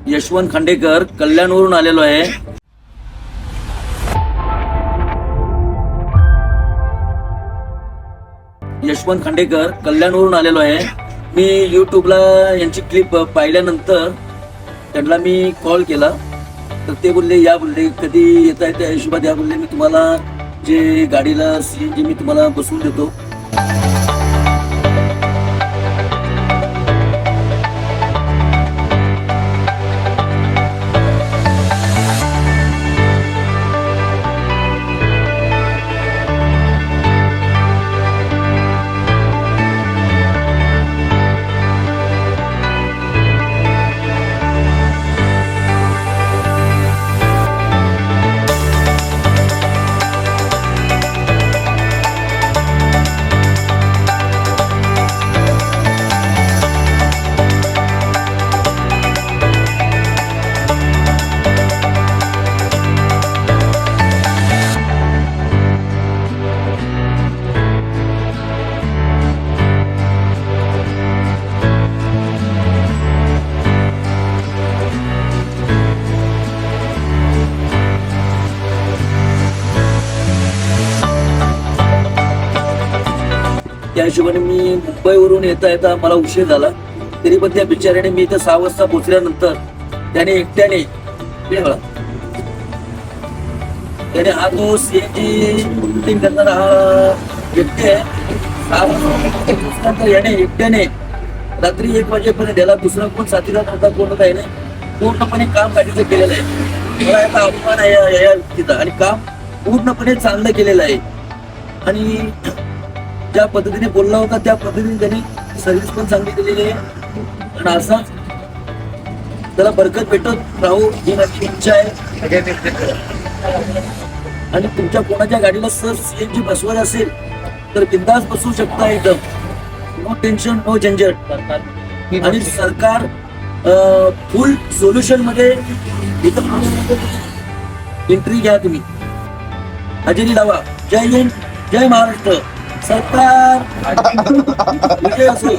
यशवंत खांडेकर, कल्याणवरून आलेलो आहे. यशवंत खांडेकर, कल्याणवरून आलेलो आहे. मी युट्यूबला यांची क्लिप पाहिल्यानंतर त्यांना मी कॉल केला, तर ते बोलले या बोलले कधी येत आहे त्या हिशोबात या बोलले, मी तुम्हाला जे गाडीला CNG मी तुम्हाला बसवून देतो. त्या हिशोबाने मी मुंबईवरून येता येता मला उशीर झाला, तरी पण त्या बिचाऱ्याने मी इथं 6 वाजता पोहोचल्यानंतर त्याने एकट्याने हा तो CNG बुकिंग करणारा हा व्यक्ती आहे. 6 वाजता याने एकट्याने रात्री 1 वाजेपर्यंत याला दुसरा कोण साथीदार नव्हता, कोण होता, याने पूर्णपणे काम गाडीचं केलेलं आहे. मला याचा अभिमान आहे या व्यक्तीचा, आणि काम पूर्णपणे चांगलं केलेलं आहे. आणि ज्या पद्धतीने बोलला होता त्या पद्धतीने त्यांनी सर्व्हिस पण चांगली केलेली आहे. आणि असाच त्याला बरकत भेटत राहू ही माझी इच्छा आहे. आणि तुमच्या कोणाच्या गाडीला सर CNG बसवायचं असेल तर बिंदास बसवू शकता, एकदम नो टेन्शन, नो झंझट. आणि सरकार फुल सोल्युशन मध्ये इथं एंट्री घ्या तुम्ही, हजेरी लावा. जय हिंद, जय महाराष्ट्र. सरकार विजय असो.